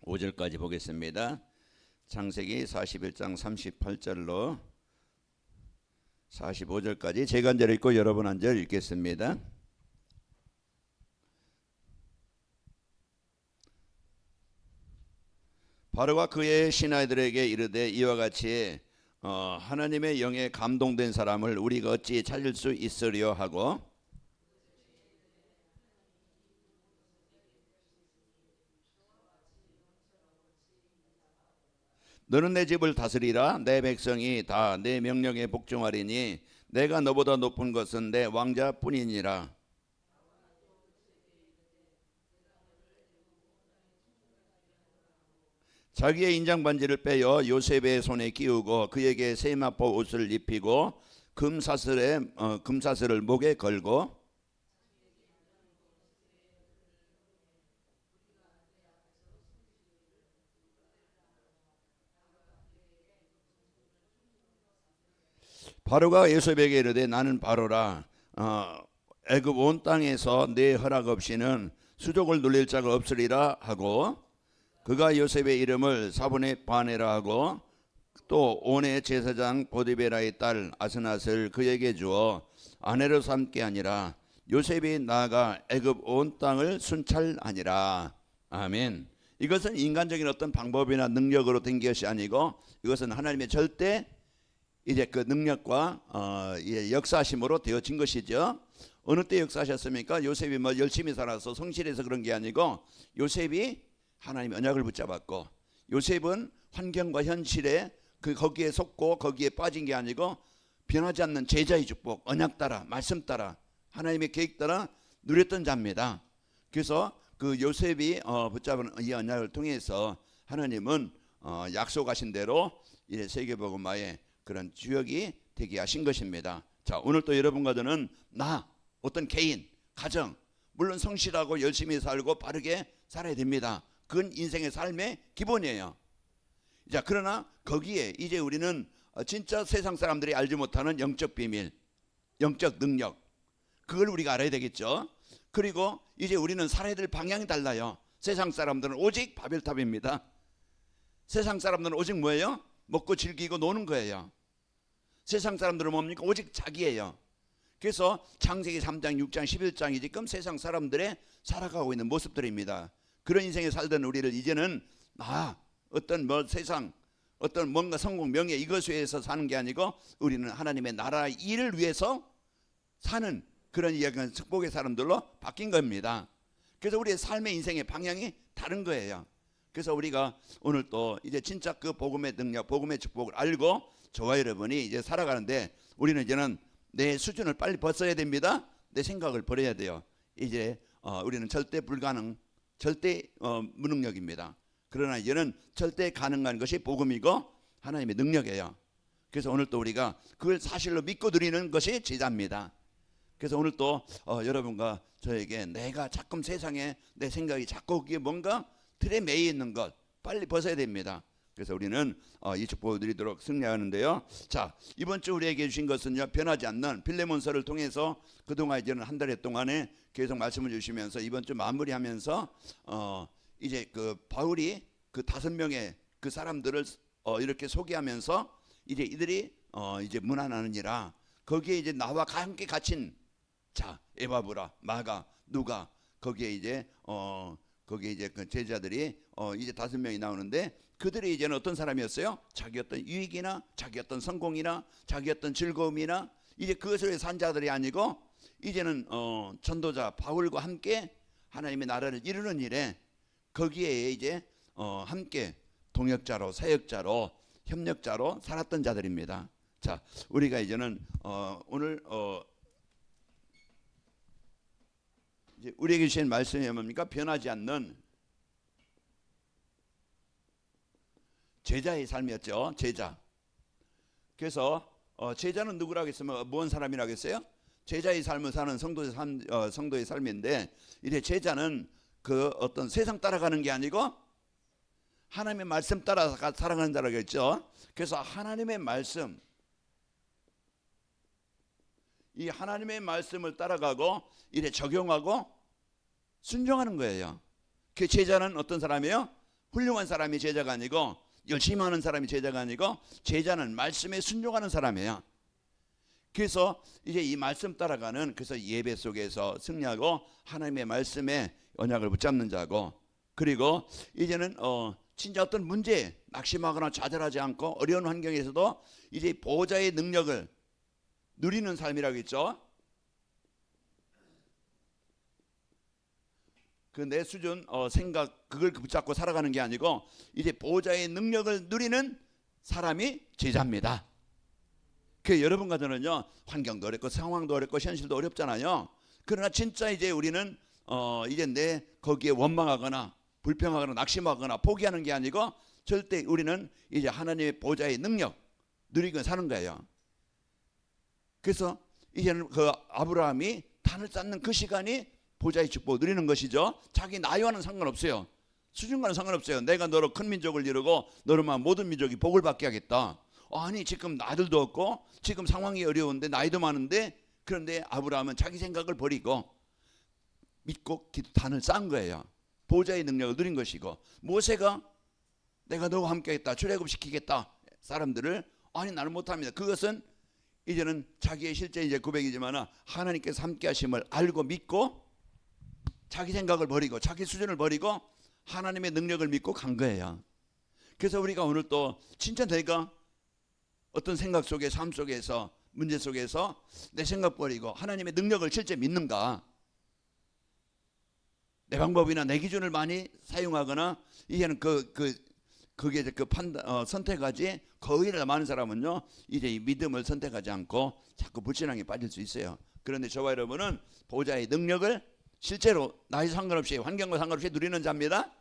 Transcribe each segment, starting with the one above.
5절까지 보겠습니다. 창세기 41장 38절로 45절까지 제가 한 절 읽고 여러분 한 절 읽겠습니다. 바로가 그의 신하들에게 이르되 이와 같이 하나님의 영에 감동된 사람을 우리가 어찌 찾을 수 있으리요 하고, 너는 내 집을 다스리라. 내 백성이 다 내 명령에 복종하리니 내가 너보다 높은 것은 내 왕자뿐이니라. 자기의 인장 반지를 빼어 요셉의 손에 끼우고 그에게 세마포 옷을 입히고 금사슬을 목에 걸고, 바로가 요셉에게 이르되 나는 바로라. 애굽 온 땅에서 내 허락 없이는 수족을 누릴 자가 없으리라 하고, 그가 요셉의 이름을 사본의 바네라 하고, 또 온의 제사장 보디베라의 딸 아스낫을 그에게 주어 아내로 삼게 하니라. 요셉이 나아가 애굽 온 땅을 순찰하니라. 아멘. 이것은 인간적인 어떤 방법이나 능력으로 된 것이 아니고, 이것은 하나님의 절대 이제 그 능력과 역사심으로 되어진 것이죠. 어느 때 역사하셨습니까? 요셉이 뭐 열심히 살아서 성실해서 그런 게 아니고, 요셉이 하나님의 언약을 붙잡았고, 요셉은 환경과 현실에 거기에 속고 거기에 빠진 게 아니고 변하지 않는 제자의 축복, 언약 따라 말씀 따라 하나님의 계획 따라 누렸던 자입니다. 그래서 그 요셉이 붙잡은 이 언약을 통해서 하나님은 약속하신 대로 이제 세계복음화의 그런 주역이 되게 하신 것입니다. 자, 오늘 또 여러분과 저는 어떤 개인, 가정, 물론 성실하고 열심히 살고 바르게 살아야 됩니다. 그건 인생의 삶의 기본이에요. 자, 그러나 거기에 이제 우리는 진짜 세상 사람들이 알지 못하는 영적 비밀, 영적 능력, 그걸 우리가 알아야 되겠죠. 그리고 이제 우리는 살아야 될 방향이 달라요. 세상 사람들은 오직 바벨탑입니다. 세상 사람들은 오직 뭐예요? 먹고 즐기고 노는 거예요. 세상 사람들은 뭡니까? 오직 자기예요. 그래서 창세기 3장, 6장, 11장이 지금 세상 사람들의 살아가고 있는 모습들입니다. 그런 인생에 살던 우리를 이제는 어떤 세상, 어떤 뭔가 성공, 명예 이것에 의해서 사는 게 아니고, 우리는 하나님의 나라 일을 위해서 사는 그런 이야기는 축복의 사람들로 바뀐 겁니다. 그래서 우리의 삶의 인생의 방향이 다른 거예요. 그래서 우리가 오늘 또 이제 진짜 그 복음의 능력, 복음의 축복을 알고 저와 여러분이 이제 살아가는데, 우리는 이제는 내 수준을 빨리 벗어야 됩니다. 내 생각을 버려야 돼요. 이제 우리는 절대 불가능, 절대 무능력입니다. 그러나 이제는 절대 가능한 것이 복음이고 하나님의 능력이에요. 그래서 오늘 또 우리가 그걸 사실로 믿고 드리는 것이 제자입니다. 그래서 오늘 또 여러분과 저에게 내가 자꾸 세상에 내 생각이 자꾸 그게 뭔가 틀에 매여 있는 것 빨리 벗어야 됩니다. 그래서 우리는 이 축복을 드리도록 승리하는데요. 자, 이번 주 우리에게 주신 것은요, 변하지 않는 빌레몬서를 통해서 그동안 이제는 한 달 동안에 계속 말씀을 주시면서 이번 주 마무리하면서 이제 그 바울이 그 5명의 그 사람들을 이렇게 소개하면서 이제 이들이 이제 문안하느니라. 거기에 이제 나와 함께 갇힌 자, 에바브라, 마가, 누가, 거기에 이제 그 제자들이 이제 5명이 나오는데, 그들이 이제는 어떤 사람이었어요? 자기 어떤 유익이나 자기 어떤 성공이나 자기 어떤 즐거움이나 이제 그것을 위해 산 자들이 아니고, 이제는 전도자 바울과 함께 하나님의 나라를 이루는 일에 거기에 이제 함께 동역자로, 사역자로, 협력자로 살았던 자들입니다. 자, 우리가 이제는 오늘 이제 우리에게 주신 말씀이 뭡니까? 변하지 않는 제자의 삶이었죠. 제자. 그래서 제자는 누구라고 했으면 뭔 사람이라고 했어요? 제자의 삶을 사는 성도의 삶인데, 이제 제자는 그 어떤 세상 따라가는 게 아니고 하나님의 말씀 따라 살아가는 자라고 했죠. 그래서 하나님의 말씀, 이 하나님의 말씀을 따라가고 이래 적용하고 순종하는 거예요. 그 제자는 어떤 사람이에요? 훌륭한 사람이 제자가 아니고, 열심히 하는 사람이 제자가 아니고, 제자는 말씀에 순종하는 사람이에요. 그래서 이제 이 말씀 따라가는, 그래서 예배 속에서 승리하고 하나님의 말씀에 언약을 붙잡는 자고, 그리고 이제는 진짜 어떤 문제에 낙심하거나 좌절하지 않고 어려운 환경에서도 이제 보호자의 능력을 누리는 삶이라고 했죠. 그 내 수준 생각 그걸 붙잡고 살아가는 게 아니고 이제 보호자의 능력을 누리는 사람이 제자입니다. 그 여러분과 저는요, 환경도 어렵고 상황도 어렵고 현실도 어렵잖아요. 그러나 진짜 이제 우리는 이제 내 거기에 원망하거나 불평하거나 낙심하거나 포기하는 게 아니고 절대 우리는 이제 하나님의 보호자의 능력 누리고 사는 거예요. 그래서 이제는 그 아브라함이 단을 쌓는 그 시간이 보호자의 축복을 누리는 것이죠. 자기 나이와는 상관없어요. 수준과는 상관없어요. 내가 너로 큰 민족을 이루고 너로만 모든 민족이 복을 받게 하겠다. 아니 지금 아들도 없고 지금 상황이 어려운데 나이도 많은데, 그런데 아브라함은 자기 생각을 버리고 믿고 단을 쌓은 거예요. 보호자의 능력을 누린 것이고, 모세가 내가 너와 함께하겠다, 출애굽시키겠다 사람들을, 아니 나는 못합니다. 그것은 이제는 자기의 실제 이제 고백이지만 하나님께서 함께하심을 알고 믿고 자기 생각을 버리고 자기 수준을 버리고 하나님의 능력을 믿고 간 거예요. 그래서 우리가 오늘 또 진짜 내가 어떤 생각 속에 삶 속에서 문제 속에서 내 생각 버리고 하나님의 능력을 실제 믿는가, 내 방법이나 내 기준을 많이 사용하거나 이제는 그게 그 선택하지, 거의 다 많은 사람은요 이제 이 믿음을 선택하지 않고 자꾸 불신앙에 빠질 수 있어요. 그런데 저와 여러분은 보호자의 능력을 실제로 나이 상관없이 환경과 상관없이 누리는 자입니다.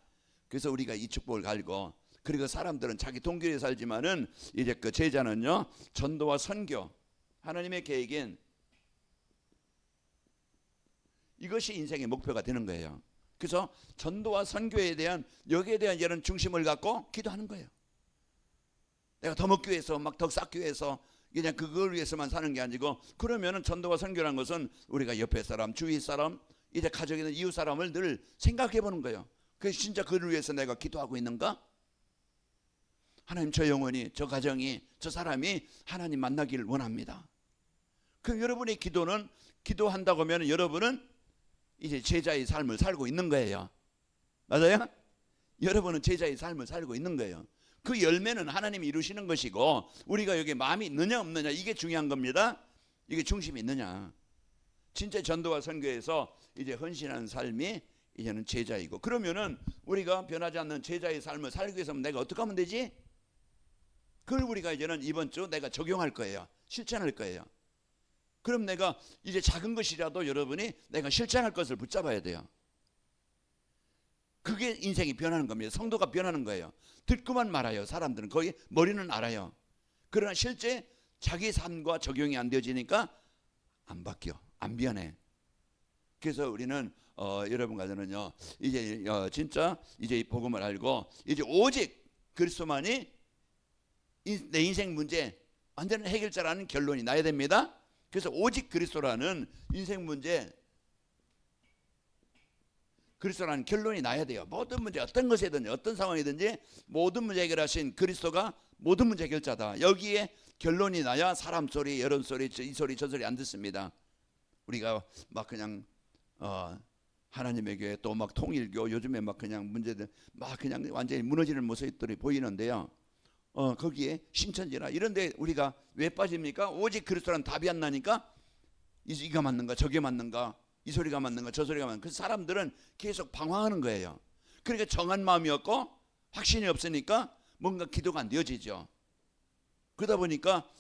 그래서 우리가 이 축복을 갈고, 그리고 사람들은 자기 동결에 살지만은 이제 그 제자는요 전도와 선교, 하나님의 계획인 이것이 인생의 목표가 되는 거예요. 그래서 전도와 선교에 대한 여기에 대한 이런 중심을 갖고 기도하는 거예요. 내가 더 먹기 위해서 막 더 쌓기 위해서 그냥 그걸 위해서만 사는 게 아니고, 그러면은 전도와 선교라는 것은 우리가 옆에 사람, 주위 사람, 이제 가족에 있는 이웃 사람을 늘 생각해 보는 거예요. 그래서 진짜 그를 위해서 내가 기도하고 있는가? 하나님, 저 영혼이, 저 가정이, 저 사람이 하나님 만나기를 원합니다. 그럼 여러분의 기도는, 기도한다고 하면 여러분은 이제 제자의 삶을 살고 있는 거예요. 맞아요? 여러분은 제자의 삶을 살고 있는 거예요. 그 열매는 하나님이 이루시는 것이고, 우리가 여기 마음이 있느냐 없느냐 이게 중요한 겁니다. 이게 중심이 있느냐. 진짜 전도와 선교에서 이제 헌신하는 삶이 이제는 제자이고, 그러면은 우리가 변하지 않는 제자의 삶을 살기 위해서는 내가 어떻게 하면 되지? 그걸 우리가 이제는 이번 주 내가 적용할 거예요. 실천할 거예요. 그럼 내가 이제 작은 것이라도 여러분이 내가 실천할 것을 붙잡아야 돼요. 그게 인생이 변하는 겁니다. 성도가 변하는 거예요. 듣고만 말아요. 사람들은 거의 머리는 알아요. 그러나 실제 자기 삶과 적용이 안 되어지니까 안 바뀌어, 안 변해. 그래서 우리는 여러분과 저는요 이제 진짜 이제 이 복음을 알고 이제 오직 그리스도만이 내 인생 문제 완전한 해결자라는 결론이 나야 됩니다. 그래서 오직 그리스도라는 인생 문제, 그리스도라는 결론이 나야 돼요. 모든 문제, 어떤 것이든지 어떤 상황이든지 모든 문제 해결하신 그리스도가 모든 문제 해결자다. 여기에 결론이 나야 사람 소리, 여론 소리, 이 소리 저 소리 안 듣습니다. 우리가 막 그냥 하나님의 교회 또 막 통일교 요즘에 막 그냥 문제들 막 그냥 완전히 무너지는 모습들이 보이는데요. 거기에 신천지나 이런데 우리가 왜 빠집니까? 오직 그리스도라는 답이 안 나니까 이가 맞는가 저게 맞는가 이 소리가 맞는가 저 소리가 맞는가. 그 사람들은 계속 방황하는 거예요. 그러니까 정한 마음이 없고 확신이 없으니까 뭔가 기도가 안 되어지죠. 그러다 보니까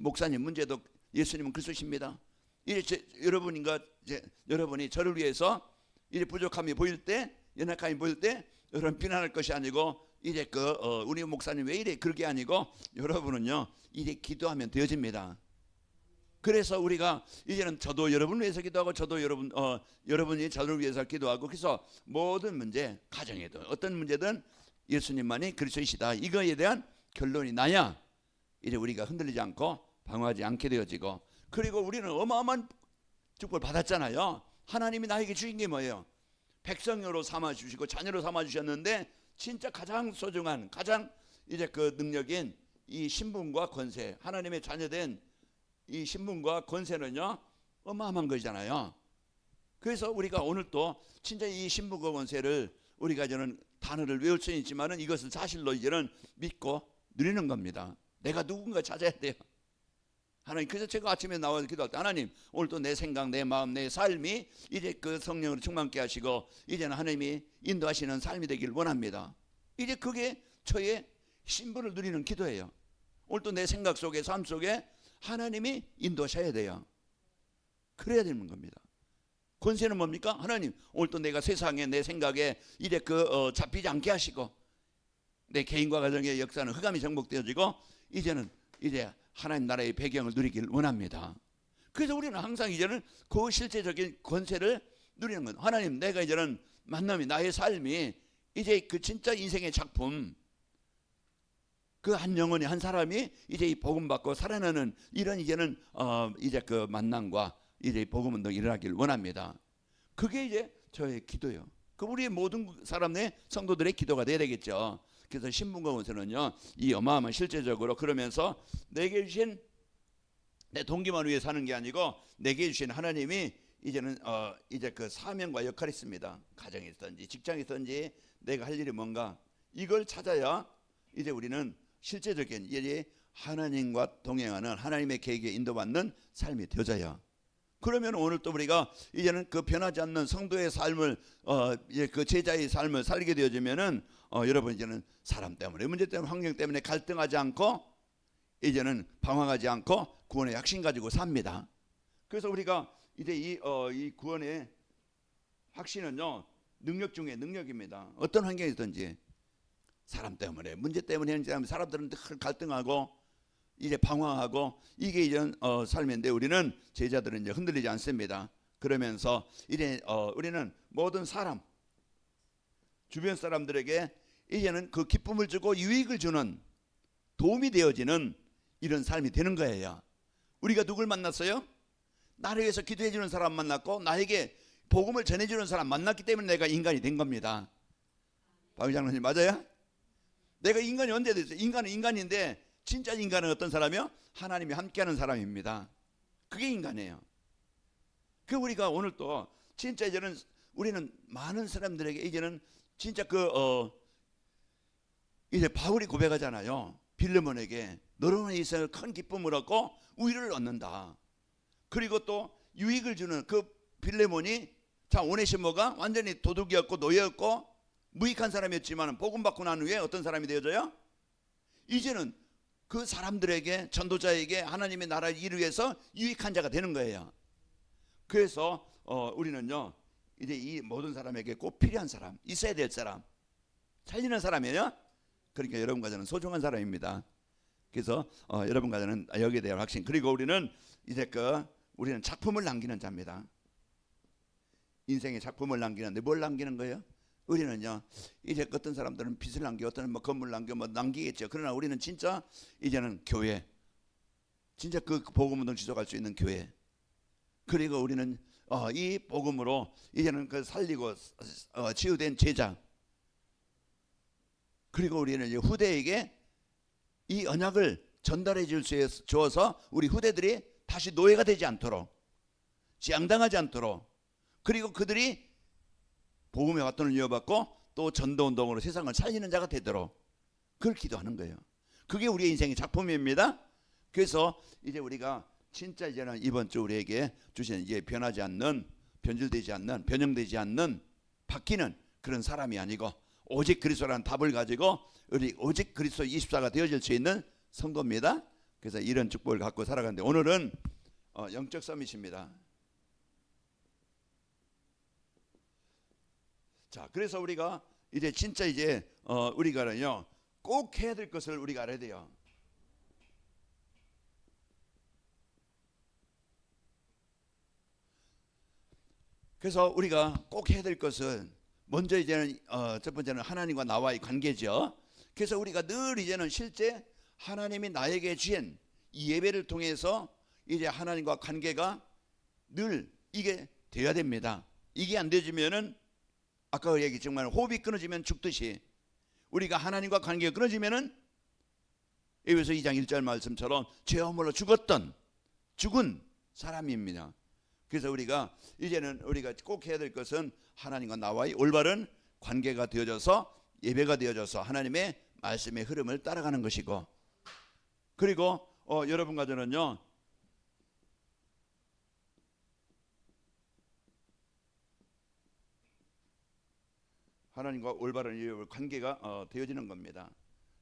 목사님 문제도 예수님은 그리스도십니다. 이제 여러분이 저를 위해서 이제 부족함이 보일 때, 연약함이 보일 때 여러분 비난할 것이 아니고 이제 우리 목사님 왜 이래 그렇게 아니고 여러분은요 이제 기도하면 되어집니다. 그래서 우리가 이제는 저도 여러분을 위해서 기도하고 저도 여러분이 저를 위해서 기도하고, 그래서 모든 문제, 가정에도 어떤 문제든 예수님만이 그리스도이시다 이거에 대한 결론이 나야 이제 우리가 흔들리지 않고 방황하지 않게 되어지고, 그리고 우리는 어마어마한 축복을 받았잖아요. 하나님이 나에게 주신 게 뭐예요? 백성으로 삼아주시고 자녀로 삼아주셨는데 진짜 가장 소중한 가장 이제 그 능력인 이 신분과 권세, 하나님의 자녀된 이 신분과 권세는요 어마어마한 것이잖아요. 그래서 우리가 오늘 또 진짜 이 신분과 권세를 우리가 저는 단어를 외울 수는 있지만은 이것을 사실로 이제는 믿고 누리는 겁니다. 내가 누군가 찾아야 돼요. 하나님, 그래서 제가 아침에 나와서 기도할 때 하나님 오늘도 내 생각, 내 마음, 내 삶이 이제 그 성령으로 충만케 하시고 이제는 하나님이 인도하시는 삶이 되길 원합니다. 이제 그게 저의 신분을 누리는 기도예요. 오늘도 내 생각 속에, 삶 속에 하나님이 인도하셔야 돼요. 그래야 되는 겁니다. 권세는 뭡니까? 하나님 오늘도 내가 세상에 내 생각에 이제 잡히지 않게 하시고 내 개인과 가정의 역사는 흑암이 정복되어지고 이제는 이제 하나님 나라의 배경을 누리길 원합니다. 그래서 우리는 항상 이제는 그 실제적인 권세를 누리는 것. 하나님, 내가 이제는 만남이, 나의 삶이 이제 그 진짜 인생의 작품, 그 한 영혼이, 한 사람이 이제 이 복음 받고 살아나는 이런 이제는 이제 그 만남과 이제 복음 운동이 일어나길 원합니다. 그게 이제 저의 기도요. 그 우리 모든 사람의 성도들의 기도가 돼야 되겠죠. 그래서 신분과 권세는요 이 어마어마한 실제적으로 그러면서 내게 주신 내 동기만 위해 사는 게 아니고 내게 주신 하나님이 이제는 이제 그 사명과 역할이 있습니다. 가정에 있든지 직장에 있든지 내가 할 일이 뭔가 이걸 찾아야 이제 우리는 실제적인 이제 하나님과 동행하는 하나님의 계획에 인도받는 삶이 되어져요. 그러면 오늘 또 우리가 이제는 그 변하지 않는 성도의 삶을 이제 그 제자의 삶을 살게 되어지면은 여러분 이제는 사람 때문에 문제 때문에 환경 때문에 갈등하지 않고 이제는 방황하지 않고 구원의 확신 가지고 삽니다. 그래서 우리가 이제 이 구원의 확신은요 능력 중에 능력입니다. 어떤 환경이든지 사람 때문에 문제 때문에 사람들은 늘 갈등하고 이제 방황하고 이게 이제 삶인데 우리는 제자들은 이제 흔들리지 않습니다. 그러면서 이제 우리는 모든 사람 주변 사람들에게 이제는 그 기쁨을 주고 유익을 주는 도움이 되어지는 이런 삶이 되는 거예요. 우리가 누굴 만났어요? 나를 위해서 기도해 주는 사람 만났고 나에게 복음을 전해 주는 사람 만났기 때문에 내가 인간이 된 겁니다. 박 장로님 맞아요? 내가 인간이 언제 됐어요? 인간은 인간인데 진짜 인간은 어떤 사람이요? 하나님이 함께하는 사람입니다. 그게 인간이에요. 그 우리가 오늘 또 진짜 이제는 우리는 많은 사람들에게 이제는 진짜 이제 바울이 고백하잖아요. 빌레몬에게 너로 인해서 큰 기쁨을 얻고 위로를 얻는다. 그리고 또 유익을 주는 그 빌레몬이 자 오네시모가 완전히 도둑이었고 노예였고 무익한 사람이었지만 복음 받고 난 후에 어떤 사람이 되어져요? 이제는 그 사람들에게 전도자에게 하나님의 나라를 이루기 위해서 유익한 자가 되는 거예요. 그래서 우리는요 이제 이 모든 사람에게 꼭 필요한 사람, 있어야 될 사람, 살리는 사람이에요. 그러니까 여러분과 저는 소중한 사람입니다. 그래서 여러분과 저는 여기에 대한 확신. 그리고 우리는 이제 우리는 작품을 남기는 자입니다. 인생의 작품을 남기는데 뭘 남기는 거예요? 우리는요 이제 어떤 사람들은 빚을 남기고 어떤 뭐 건물 남기고 남기겠죠. 그러나 우리는 진짜 이제는 교회, 진짜 그 복음운동 지속할 수 있는 교회. 그리고 우리는 이 복음으로 이제는 그 살리고 치유된 제자. 그리고 우리는 이제 후대에게 이 언약을 전달해 주어서 우리 후대들이 다시 노예가 되지 않도록, 지양당하지 않도록, 그리고 그들이 복음의 바톤을 이어받고 또 전도운동으로 세상을 살리는 자가 되도록 그걸 기도하는 거예요. 그게 우리의 인생의 작품입니다. 그래서 이제 우리가 진짜 이제는 이번 주 우리에게 주신 이제 변하지 않는, 변질되지 않는, 변형되지 않는, 바뀌는 그런 사람이 아니고 오직 그리스도라는 답을 가지고 우리 오직 그리스도 24가 되어질 수 있는 성도입니다. 그래서 이런 축복을 갖고 살아가는데 오늘은 영적 서밋입니다. 자, 그래서 우리가 이제 진짜 이제 우리가는요 꼭 해야 될 것을 우리가 알아야 돼요. 그래서 우리가 꼭 해야 될 것은 먼저 이제는 첫 번째는 하나님과 나와의 관계죠. 그래서 우리가 늘 이제는 실제 하나님이 나에게 주신 이 예배를 통해서 이제 하나님과 관계가 늘 이게 돼야 됩니다. 이게 안 되지면은 아까 얘기했지만 호흡이 끊어지면 죽듯이 우리가 하나님과 관계가 끊어지면은 에베소 2장 1절 말씀처럼 죄 허물로 죽은 사람입니다. 그래서 우리가 이제는 우리가 꼭 해야 될 것은 하나님과 나와의 올바른 관계가 되어져서 예배가 되어져서 하나님의 말씀의 흐름을 따라가는 것이고, 그리고 여러분과 저는요 하나님과 올바른 관계가 되어지는 겁니다.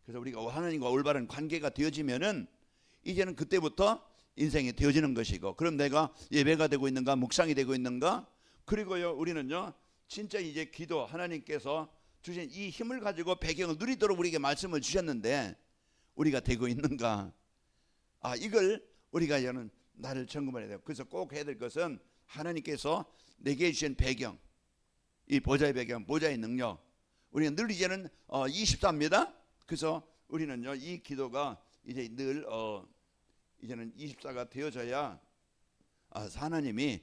그래서 우리가 하나님과 올바른 관계가 되어지면은 이제는 그때부터 인생이 되어지는 것이고, 그럼 내가 예배가 되고 있는가, 묵상이 되고 있는가, 그리고요 우리는요 진짜 이제 기도, 하나님께서 주신 이 힘을 가지고 배경을 누리도록 우리에게 말씀을 주셨는데 우리가 되고 있는가, 이걸 우리가 이제는 나를 점검해야 돼요. 그래서 꼭 해야 될 것은 하나님께서 내게 주신 배경, 이 보좌의 배경, 보좌의 능력, 우리는 늘 이제는 24입니다. 그래서 우리는요 이 기도가 이제 늘 이제는 24가 되어져야 하나님이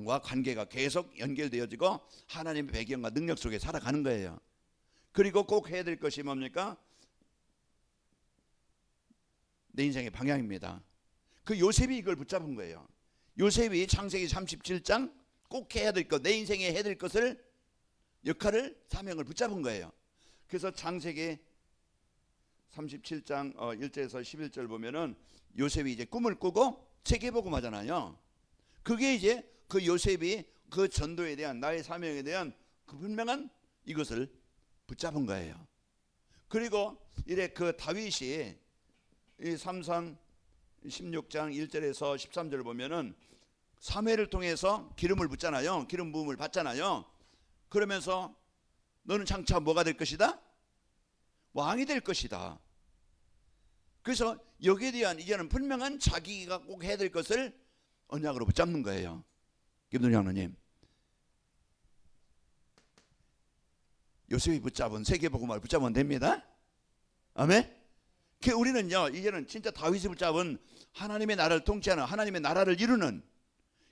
와 관계가 계속 연결되어지고 하나님의 배경과 능력 속에 살아가는 거예요. 그리고 꼭 해야 될 것이 뭡니까? 내 인생의 방향입니다. 그 요셉이 이걸 붙잡은 거예요. 요셉이 창세기 37장 꼭 해야 될 것, 내 인생에 해야 될 것을, 역할을, 사명을 붙잡은 거예요. 그래서 창세기 37장 1절에서 11절 보면은 요셉이 이제 꿈을 꾸고 세계복음하잖아요. 그게 이제 그 요셉이 그 전도에 대한, 나의 사명에 대한 그 분명한 이것을 붙잡은 거예요. 그리고 이래 그 다윗이 이 삼상 16장 1절에서 13절 보면은 사무엘을 통해서 기름을 붓잖아요. 기름 부음을 받잖아요. 그러면서 너는 장차 뭐가 될 것이다? 왕이 될 것이다. 그래서 여기에 대한 이제는 분명한 자기가 꼭 해야 될 것을 언약으로 붙잡는 거예요. 김동희 장로님, 요셉이 붙잡은 세계복음을 붙잡으면 됩니다. 아멘. 우리는요 이제는 진짜 다윗이 붙잡은 하나님의 나라를 통치하는, 하나님의 나라를 이루는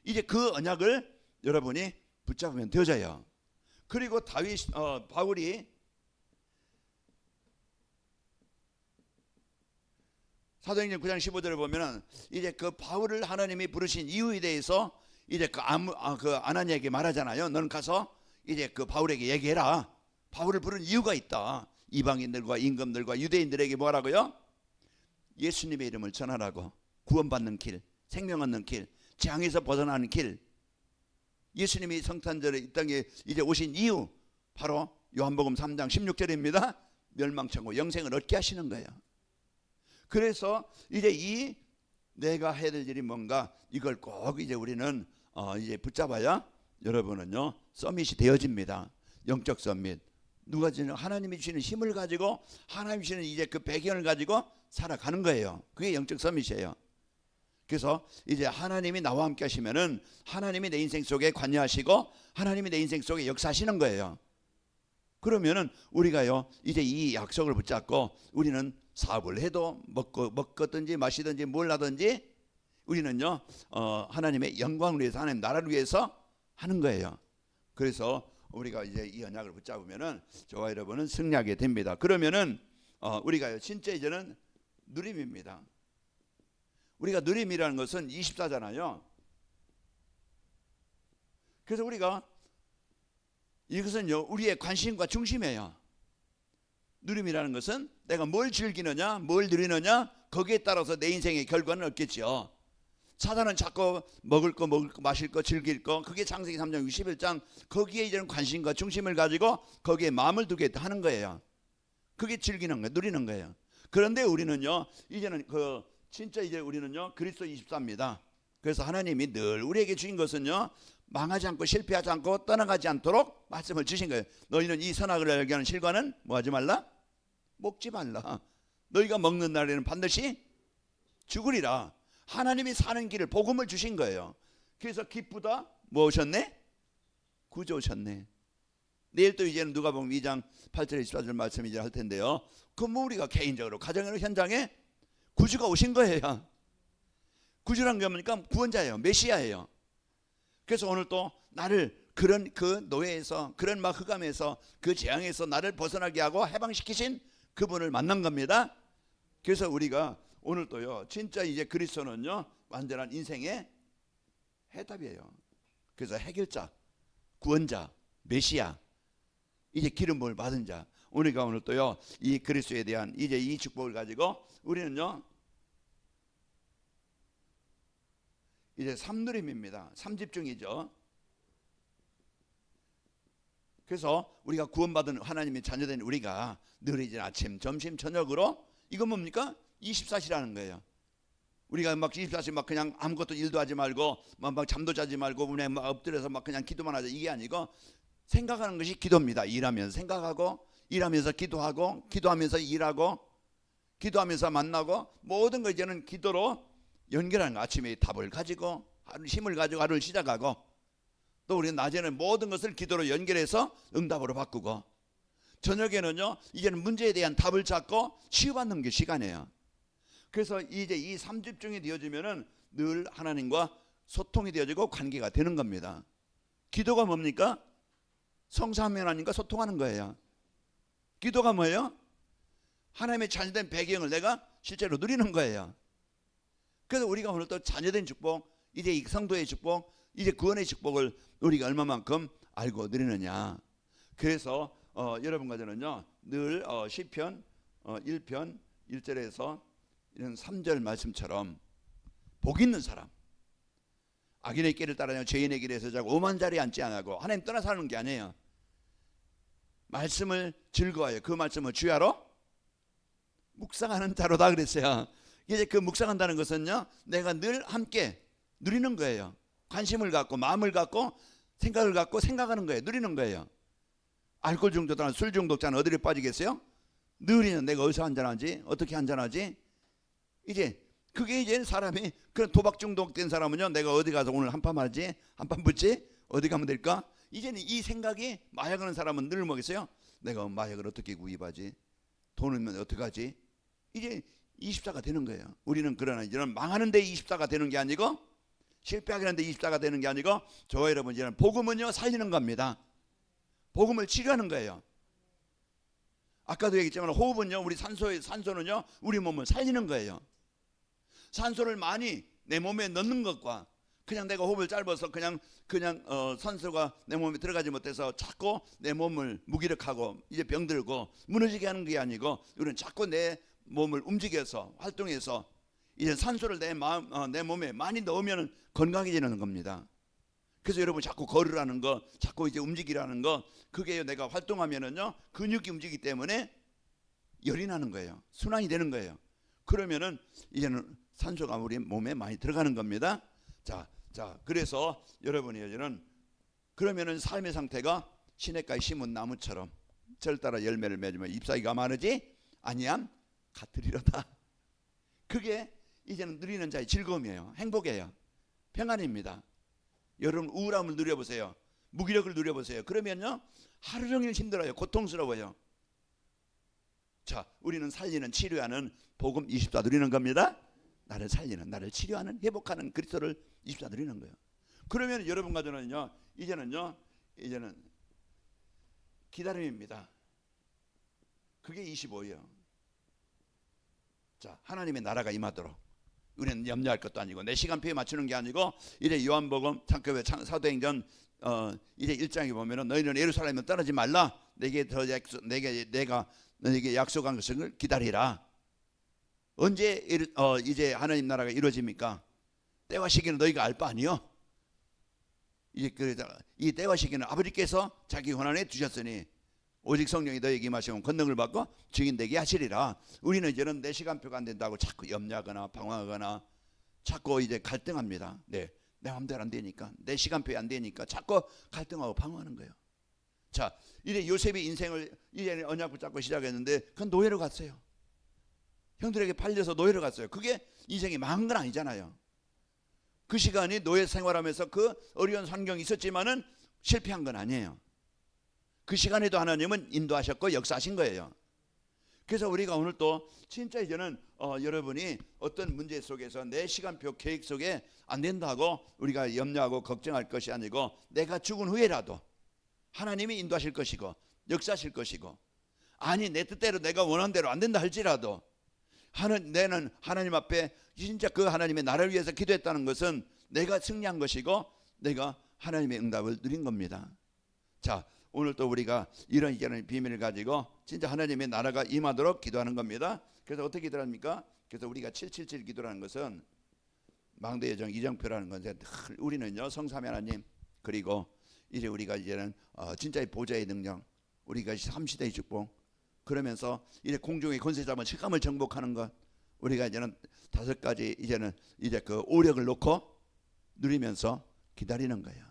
이제 그 언약을 여러분이 붙잡으면 되어져요. 그리고 바울이 사도행전 9장 15절을 보면은 이제 그 바울을 하나님이 부르신 이유에 대해서 이제 그 아나니에게 말하잖아요. 너는 가서 이제 그 바울에게 얘기해라. 바울을 부른 이유가 있다. 이방인들과 임금들과 유대인들에게 뭐라고요? 예수님의 이름을 전하라고. 구원받는 길, 생명 얻는 길, 재앙에서 벗어나는 길. 예수님이 성탄절에 이 땅에 이제 오신 이유, 바로 요한복음 3장 16절입니다. 멸망천국 영생을 얻게 하시는 거예요. 그래서 이제 내가 해야 될 일이 뭔가, 이걸 꼭 이제 우리는 이제 붙잡아야 여러분은요 서밋이 되어집니다. 영적 서밋. 누가 주는, 하나님이 주시는 힘을 가지고, 하나님이 주시는 이제 그 배경을 가지고 살아가는 거예요. 그게 영적 서밋이에요. 그래서 이제 하나님이 나와 함께 하시면은 하나님이 내 인생 속에 관여하시고 하나님이 내 인생 속에 역사하시는 거예요. 그러면은 우리가요 이제 이 약속을 붙잡고 우리는 사업을 해도 먹든지 마시든지 뭘 하든지 우리는요 하나님의 영광을 위해서, 하나님 나라를 위해서 하는 거예요. 그래서 우리가 이제 이 언약을 붙잡으면은 저와 여러분은 승리하게 됩니다. 그러면은 우리가 진짜 이제는 누림입니다. 우리가 누림이라는 것은 24잖아요. 그래서 우리가 이것은요 우리의 관심과 중심이에요. 누림이라는 것은 내가 뭘 즐기느냐, 뭘 누리느냐, 거기에 따라서 내 인생의 결과는 없겠죠. 사단은 자꾸 먹을 거, 마실 거, 즐길 거, 그게 창세기 3장 61장, 거기에 이제는 관심과 중심을 가지고 거기에 마음을 두게 하는 거예요. 그게 즐기는 거예요, 누리는 거예요. 그런데 우리는요 이제는 진짜 이제 우리는요 그리스도 24입니다. 그래서 하나님이 늘 우리에게 주신 것은요 망하지 않고 실패하지 않고 떠나가지 않도록 말씀을 주신 거예요. 너희는 이 선악을 알게 하는 실과는 뭐 하지 말라? 먹지 말라. 너희가 먹는 날에는 반드시 죽으리라. 하나님이 사는 길을, 복음을 주신 거예요. 그래서 기쁘다 뭐 오셨네? 구주 오셨네. 내일 또 이제는 누가복음 2장 8절 24절 말씀 이제 할 텐데요. 그 뭐 우리가 개인적으로 가정의 현장에 구주가 오신 거예요. 구주란 게 뭡니까? 구원자예요. 메시아예요. 그래서 오늘 또 나를 그런 그 노예에서, 그런 막 흑암에서, 그 재앙에서 나를 벗어나게 하고 해방시키신 그분을 만난 겁니다. 그래서 우리가 오늘 또요, 진짜 이제 그리스도는요 완전한 인생의 해답이에요. 그래서 해결자, 구원자, 메시아, 이제 기름 부음을 받은 자. 우리가 오늘 또요 이 그리스도에 대한 이제 이 축복을 가지고 우리는요 이제 삼누림입니다. 삼집중이죠. 그래서 우리가 구원받은 하나님의 자녀된 우리가 늘 이제 아침, 점심, 저녁으로 이건 뭡니까? 24시라는 거예요. 우리가 막 24시 막 그냥 아무것도 일도 하지 말고 막 잠도 자지 말고 그냥 막 엎드려서 막 그냥 기도만 하자, 이게 아니고 생각하는 것이 기도입니다. 일하면서 생각하고, 일하면서 기도하고, 기도하면서 일하고, 기도하면서 만나고, 모든 거 이제는 기도로 연결하는 거. 아침에 답을 가지고 하루 힘을 가지고 하루를 시작하고, 또 우리는 낮에는 모든 것을 기도로 연결해서 응답으로 바꾸고, 저녁에는요 이제는 문제에 대한 답을 찾고 치유받는 게 시간이에요. 그래서 이제 이 삼집중이 되어지면은 늘 하나님과 소통이 되어지고 관계가 되는 겁니다. 기도가 뭡니까? 성삼위 하나님과 소통하는 거예요. 기도가 뭐예요? 하나님의 자녀된 배경을 내가 실제로 누리는 거예요. 그래서 우리가 오늘 또 자녀된 축복, 이제 이 성도의 축복, 이제 구원의 축복을 우리가 얼마만큼 알고 누리느냐. 그래서 여러분과 저는요 늘 시편 1편 1절에서 이런 3절 말씀처럼 복 있는 사람, 악인의 길을 따르며 죄인의 길에 서자고 오만 자리에 앉지 않고, 하나님 떠나 사는 게 아니에요. 말씀을 즐거워해요. 그 말씀을 주야로 묵상하는 자로다 그랬어요. 이제 그 묵상한다는 것은요 내가 늘 함께 누리는 거예요. 관심을 갖고 마음을 갖고 생각을 갖고 생각하는 거예요. 누리는 거예요. 알코올 중독자나 술 중독자는 어디를 빠지겠어요? 늘이는 내가 어디서 한잔하지? 어떻게 한잔하지? 이제 그게 이제 사람이, 그런 도박 중독된 사람은요 내가 어디 가서 오늘 한판 하지? 한판 붙지? 어디 가면 될까? 이제는 이 생각이, 마약하는 사람은 늘 뭐겠어요? 내가 마약을 어떻게 구입하지? 돈을 어떻게 하지? 이제 24가 되는 거예요. 우리는 그러나 이제는 망하는 데 24가 되는 게 아니고, 실패하는 데 24가 되는 게 아니고, 저 여러분 이제는 복음은요 살리는 겁니다. 복음을 치료하는 거예요. 아까도 얘기했지만 호흡은요, 우리 산소는요 우리 몸을 살리는 거예요. 산소를 많이 내 몸에 넣는 것과 그냥 내가 호흡을 짧아서 그냥 산소가 내 몸에 들어가지 못해서 자꾸 내 몸을 무기력하고 이제 병들고 무너지게 하는 게 아니고, 우리는 자꾸 내 몸을 움직여서 활동해서 이제 산소를 내 몸에 많이 넣으면 건강해지는 겁니다. 그래서 여러분 자꾸 걸으라는 거, 자꾸 이제 움직이라는 거, 그게 내가 활동하면은요 근육이 움직이기 때문에 열이 나는 거예요. 순환이 되는 거예요. 그러면은 이제는 산소가 우리 몸에 많이 들어가는 겁니다. 자, 그래서 여러분이 이제는 그러면은 삶의 상태가 시냇가에 심은 나무처럼 절 따라 열매를 맺으면 잎사귀가 마르지 아니함 같으리로다. 그게 이제는 누리는 자의 즐거움이에요. 행복이에요. 평안입니다. 여러분 우울함을 누려보세요. 무기력을 누려보세요. 그러면요 하루 종일 힘들어요. 고통스러워요. 자, 우리는 살리는, 치료하는 복음 24 누리는 겁니다. 나를 살리는, 나를 치료하는, 회복하는 그리스도를 24 누리는 거예요. 그러면 여러분과 저는요 이제는 기다림입니다. 그게 25예요. 자, 하나님의 나라가 임하도록 우리는 염려할 것도 아니고 내 시간표에 맞추는 게 아니고, 이제 요한복음 사도행전 이제 1장에 보면은 너희는 예루살렘에 떠나지 말라. 내가 너에게 약속한 것을 기다리라. 언제 이제 하나님 나라가 이루어집니까? 때와 시기는 너희가 알 바 아니요. 이제 이 때와 시기는 아버지께서 자기 권한에 두셨으니 오직 성령이 너에게 임하시면 권능을 받고 증인 되게 하시리라. 우리는 이제는 내 시간표가 안 된다고 자꾸 염려하거나 방황하거나 자꾸 이제 갈등합니다. 내 마음대로 안 되니까, 내 시간표에 안 되니까 자꾸 갈등하고 방황하는 거예요. 자, 이제 요셉이 인생을 이제 언약 붙잡고 시작했는데 그건 노예로 갔어요. 형들에게 팔려서 노예로 갔어요. 그게 인생이 망한 건 아니잖아요. 그 시간이 노예 생활하면서 그 어려운 환경이 있었지만은 실패한 건 아니에요. 그 시간에도 하나님은 인도하셨고 역사하신 거예요. 그래서 우리가 오늘 또 진짜 이제는 여러분이 어떤 문제 속에서 내 시간표 계획 속에 안 된다고 우리가 염려하고 걱정할 것이 아니고, 내가 죽은 후에라도 하나님이 인도하실 것이고 역사하실 것이고, 아니 내 뜻대로 내가 원하는 대로 안 된다 할지라도 내는 하나님 앞에 진짜 그 하나님의 나라를 위해서 기도했다는 것은 내가 승리한 것이고 내가 하나님의 응답을 누린 겁니다. 자, 오늘 또 우리가 이런 비밀을 가지고 진짜 하나님의 나라가 임하도록 기도하는 겁니다. 그래서 어떻게 기도합니까? 그래서 우리가 777 기도라는 것은 망대여정 이정표라는 건데, 우리는요 성삼위 하나님, 그리고 이제 우리가 이제는 진짜의 보좌의 능력, 우리가 3시대의 축복, 그러면서 이제 공중의 권세 잡은 식감을 정복하는 것, 우리가 이제는 5가지 이제는 이제 그 오력을 놓고 누리면서 기다리는 거예요.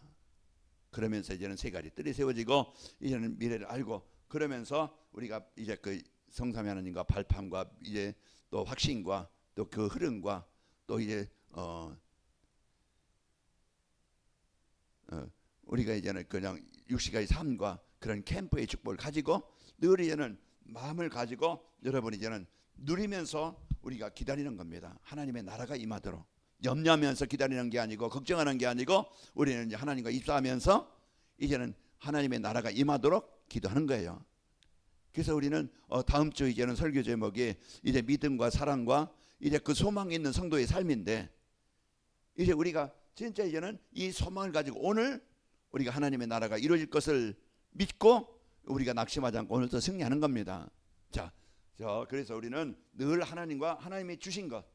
그러면서 이제는 3가지 뜰이 세워지고 이제는 미래를 알고, 그러면서 우리가 이제 그 성삼위 하나님과 발판과 이제 또 확신과 또 그 흐름과 또 이제 우리가 이제는 그냥 60가지 삶과 그런 캠프의 축복을 가지고 늘 이제는 마음을 가지고 여러분이 이제는 누리면서 우리가 기다리는 겁니다. 하나님의 나라가 임하도록 염려하면서 기다리는 게 아니고 걱정하는 게 아니고, 우리는 이제 하나님과 입사하면서 이제는 하나님의 나라가 임하도록 기도하는 거예요. 그래서 우리는 다음 주 이제는 설교 제목이 이제 믿음과 사랑과 이제 그 소망이 있는 성도의 삶인데, 이제 우리가 진짜 이제는 이 소망을 가지고 오늘 우리가 하나님의 나라가 이루어질 것을 믿고 우리가 낙심하지 않고 오늘도 승리하는 겁니다. 자, 그래서 우리는 늘 하나님과 하나님이 주신 것,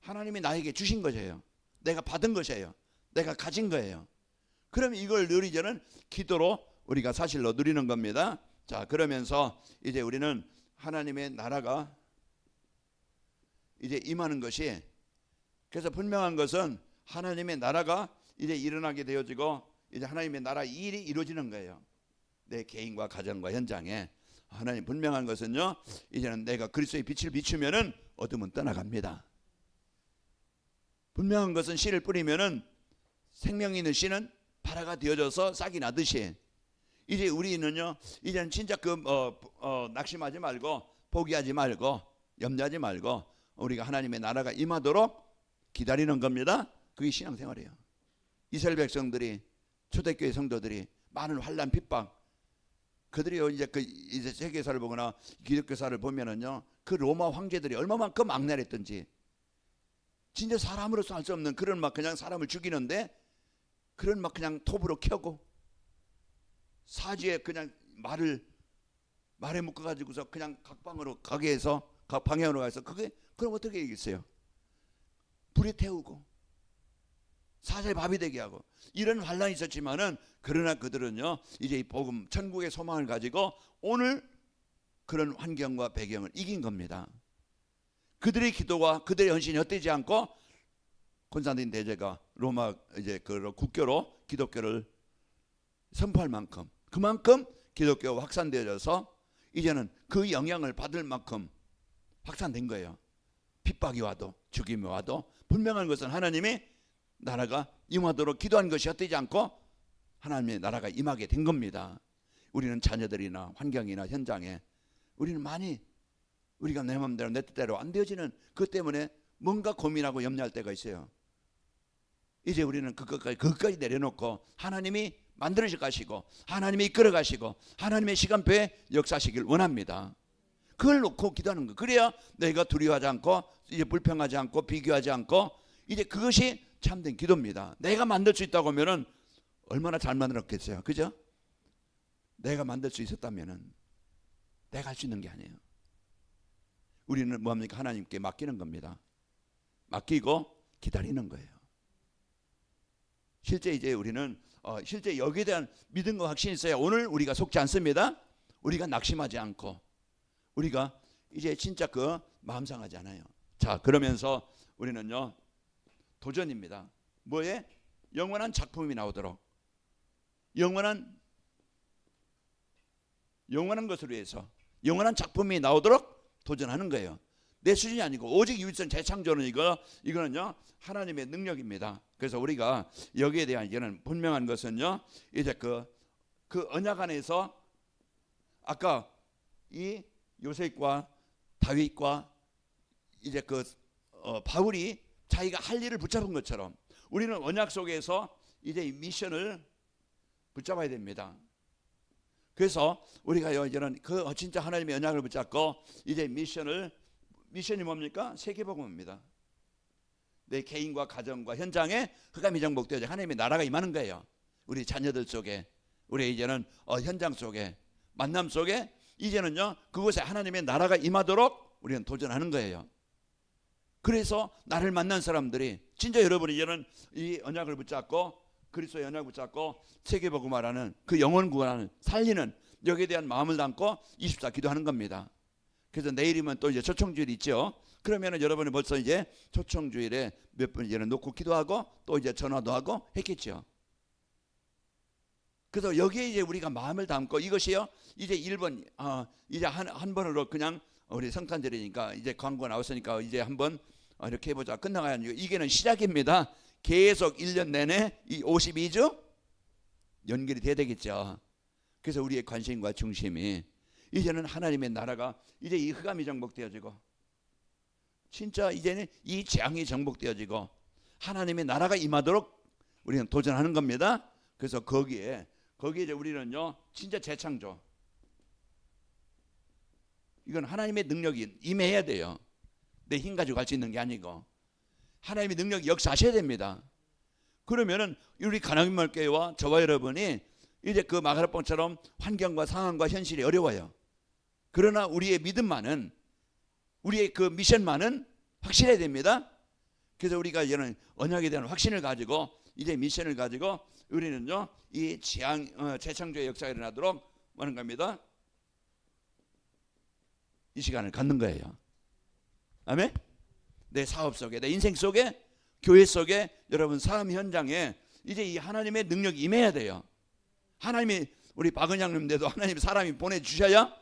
하나님이 나에게 주신 것이에요. 내가 받은 것이에요. 내가 가진 거예요. 그럼 이걸 늘 이제는 기도로 우리가 사실로 누리는 겁니다. 자, 그러면서 이제 우리는 하나님의 나라가 이제 임하는 것이, 그래서 분명한 것은 하나님의 나라가 이제 일어나게 되어지고 이제 하나님의 나라 일이 이루어지는 거예요. 내 개인과 가정과 현장에. 하나님 분명한 것은요, 이제는 내가 그리스도의 빛을 비추면은 어둠은 떠나갑니다. 분명한 것은 씨를 뿌리면은 생명 있는 씨는 발화가 되어져서 싹이 나듯이, 이제 우리는요 이제는 진짜 낙심하지 말고 포기하지 말고 염려하지 말고 우리가 하나님의 나라가 임하도록 기다리는 겁니다. 그게 신앙생활이에요. 이스라엘 백성들이, 초대교회 성도들이 많은 환난 핍박, 그들이요 이제 세계사를 보거나 기독교사를 보면은요 그 로마 황제들이 얼마만큼 악랄했던지, 진짜 사람으로서 할 수 없는 그런 막 그냥 사람을 죽이는데 그런 막 그냥 톱으로 켜고 사지에 그냥 말에 묶어 가지고서 그냥 각방으로 가게 해서 각 방향으로 가서 그럼 어떻게 이겠어요? 불에 태우고 사자의 밥이 되게 하고 이런 환란이 있었지만은, 그러나 그들은요 이제 이 복음 천국의 소망을 가지고 오늘 그런 환경과 배경을 이긴 겁니다. 그들의 기도와 그들의 헌신이 헛되지 않고 콘스탄틴 대제가 로마 이제 그 국교로 기독교를 선포할 만큼, 그만큼 기독교가 확산되어져서 이제는 그 영향을 받을 만큼 확산된 거예요. 핍박이 와도 죽임이 와도 분명한 것은 하나님이 나라가 임하도록 기도한 것이 헛되지 않고 하나님의 나라가 임하게 된 겁니다. 우리는 자녀들이나 환경이나 현장에 우리는 많이 우리가 내 마음대로 내 뜻대로 안 되어지는 그 때문에 뭔가 고민하고 염려할 때가 있어요. 이제 우리는 그것까지 내려놓고 하나님이 만들어져 가시고 하나님이 이끌어 가시고 하나님의 시간표에 역사하시길 원합니다. 그걸 놓고 기도하는 거. 그래야 내가 두려워하지 않고 이제 불평하지 않고 비교하지 않고, 이제 그것이 참된 기도입니다. 내가 만들 수 있다고 하면은 얼마나 잘 만들었겠어요. 그죠? 내가 만들 수 있었다면은 내가 할 수 있는 게 아니에요. 우리는 뭐합니까? 하나님께 맡기는 겁니다. 맡기고 기다리는 거예요. 실제 이제 우리는 실제 여기에 대한 믿음과 확신이 있어야 오늘 우리가 속지 않습니다. 우리가 낙심하지 않고 우리가 이제 진짜 마음 상하지 않아요. 자, 그러면서 우리는요 도전입니다. 뭐에? 영원한 작품이 나오도록, 영원한 것을 위해서 영원한 작품이 나오도록 도전하는 거예요. 내 수준이 아니고 오직 유일성 재창조는 이거는요 하나님의 능력입니다. 그래서 우리가 여기에 대한 이제는 분명한 것은요, 이제 그 언약 안에서 아까 이 요셉과 다윗과 이제 그 바울이 자기가 할 일을 붙잡은 것처럼 우리는 언약 속에서 이제 이 미션을 붙잡아야 됩니다. 그래서 우리가 이제는 그 진짜 하나님의 언약을 붙잡고 이제 미션이 뭡니까? 세계복음입니다. 내 개인과 가정과 현장에 흑암이 정복되어져 하나님의 나라가 임하는 거예요. 우리 자녀들 속에, 우리 이제는 현장 속에, 만남 속에 이제는요 그곳에 하나님의 나라가 임하도록 우리는 도전하는 거예요. 그래서 나를 만난 사람들이 진짜 여러분이 이제는 이 언약을 붙잡고 그리스도의 언약을 붙잡고 세계복음화라는 그 영혼 구원을 살리는 여기에 대한 마음을 담고 24 기도하는 겁니다. 그래서 내일이면 또 이제 초청주일이 있죠. 그러면은 여러분이 벌써 이제 초청주일에 몇 분 이제는 놓고 기도하고 또 이제 전화도 하고 했겠죠. 그래서 여기에 이제 우리가 마음을 담고 이것이요 이제 1번 이제 한 번으로 그냥 우리 성탄절이니까 이제 광고 나왔으니까 이제 한번 이렇게 해보자 끝나가야 하는 이게는 시작입니다. 계속 1년 내내 이 52주 연결이 돼야 되겠죠. 그래서 우리의 관심과 중심이 이제는 하나님의 나라가 이제 이 흑암이 정복되어지고 진짜 이제는 이 재앙이 정복되어지고 하나님의 나라가 임하도록 우리는 도전하는 겁니다. 그래서 거기에 이제 우리는요 진짜 재창조, 이건 하나님의 능력이 임해야 돼요. 내 힘 가지고 갈 수 있는 게 아니고 하나님의 능력이 역사하셔야 됩니다. 그러면은 우리 가나안말 교회와 저와 여러분이 이제 그 마가라뽕처럼 환경과 상황과 현실이 어려워요. 그러나 우리의 믿음만은, 우리의 그 미션만은 확실해야 됩니다. 그래서 우리가 이제는 언약에 대한 확신을 가지고 이제 미션을 가지고 우리는요 이 재창조의 역사가 일어나도록 하는 겁니다. 이 시간을 갖는 거예요. 아멘. 내 사업 속에, 내 인생 속에, 교회 속에, 여러분 삶 현장에 이제 이 하나님의 능력이 임해야 돼요. 하나님이 우리 박은양님인데도 하나님이 사람이 보내주셔야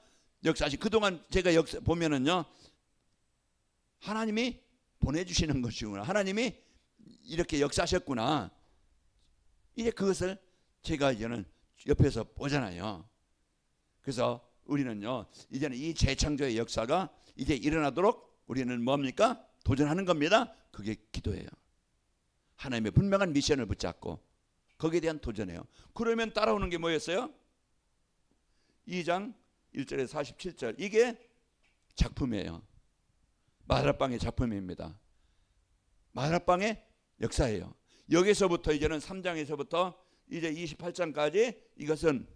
역사하시. 그동안 제가 보면은요 하나님이 보내주시는 것이구나, 하나님이 이렇게 역사하셨구나, 이제 그것을 제가 이제는 옆에서 보잖아요. 그래서 우리는요 이제는 이 재창조의 역사가 이제 일어나도록 우리는 뭡니까? 도전하는 겁니다. 그게 기도예요. 하나님의 분명한 미션을 붙잡고 거기에 대한 도전이에요. 그러면 따라오는 게 뭐였어요? 2장 1절에서 47절, 이게 작품이에요. 마라빵의 작품입니다. 마라빵의 역사예요. 여기서부터 이제는 3장에서부터 이제 28장까지 이것은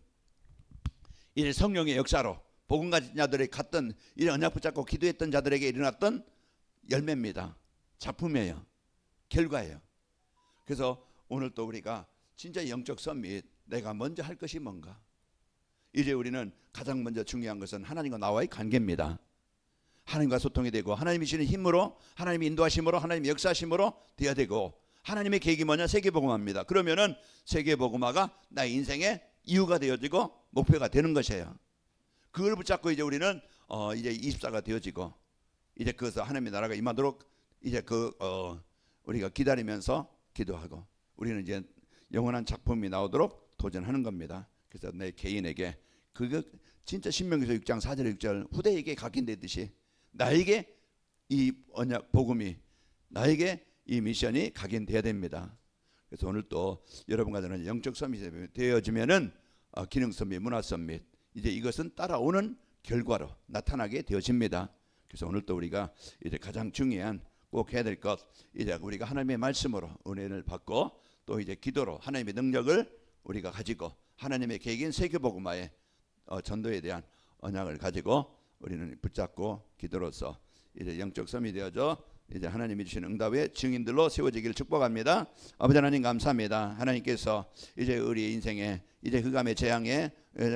이제 성령의 역사로 복음 가진 자들이 갔던 이 언약 붙잡고 기도했던 자들에게 일어났던 열매입니다. 작품이에요. 결과예요. 그래서 오늘 또 우리가 진짜 영적 서밋, 내가 먼저 할 것이 뭔가. 이제 우리는 가장 먼저 중요한 것은 하나님과 나와의 관계입니다. 하나님과 소통이 되고 하나님이 주시는 힘으로, 하나님의 인도하심으로, 하나님의 역사하심으로 되어야 되고, 하나님의 계획이 뭐냐? 세계복음화입니다. 그러면은 세계복음화가 나의 인생의 이유가 되어지고 목표가 되는 것이에요. 그걸 붙잡고 이제 우리는 이제 24가 되어지고 이제 그것을 하나님의 나라가 임하도록 이제 우리가 기다리면서 기도하고 우리는 이제 영원한 작품이 나오도록 도전하는 겁니다. 그래서 내 개인에게 그거 진짜 신명기서 6장 4절 6절 후대에게 각인되듯이 나에게 이 언약 복음이, 나에게 이 미션이 각인돼야 됩니다. 그래서 오늘 또 여러분과 저는 영적 서밋이 되어지면은 기능 서밋, 문화 서밋, 이제 이것은 따라오는 결과로 나타나게 되어집니다. 그래서 오늘 또 우리가 이제 가장 중요한 꼭 해야 될 것, 이제 우리가 하나님의 말씀으로 은혜를 받고 또 이제 기도로 하나님의 능력을 우리가 가지고 하나님의 계획인 세계복음화의 전도에 대한 언약을 가지고 우리는 붙잡고 기도로서 이제 영적 섬이 되어져 이제 하나님이 주시는 응답의 증인들로 세워지기를 축복합니다. 아버지 하나님 감사합니다. 하나님께서 이제 우리 인생에 이제 흑암의 재앙에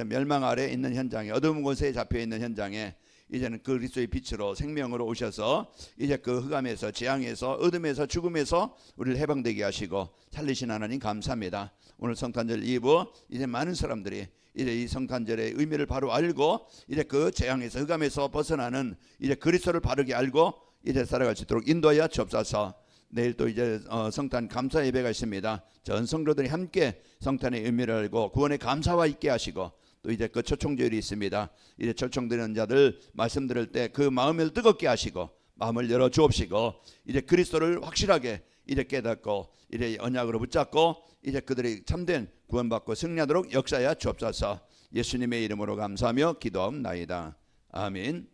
멸망 아래 있는 현장에, 어두운 곳에 잡혀 있는 현장에 이제는 그리스도의 빛으로 생명으로 오셔서 이제 그 흑암에서, 재앙에서, 어둠에서, 죽음에서 우리를 해방되게 하시고 살리신 하나님 감사합니다. 오늘 성탄절 2부 이제 많은 사람들이 이제 이 성탄절의 의미를 바로 알고 이제 그 재앙에서, 흑암에서 벗어나는 이제 그리스도를 바르게 알고 이제 살아갈 수 있도록 인도하여 주옵소서. 내일 또 이제 성탄 감사 예배가 있습니다. 전 성도들이 함께 성탄의 의미를 알고 구원의 감사와 있게 하시고 또 이제 그 초청절이 있습니다. 이제 초청되는 자들 말씀 들을 때 그 마음을 뜨겁게 하시고 마음을 열어 주옵시고 이제 그리스도를 확실하게 이제 깨닫고 이제 언약으로 붙잡고 이제 그들이 참된 구원받고 승리하도록 역사하여 주옵소서. 예수님의 이름으로 감사하며 기도하옵나이다. 아멘.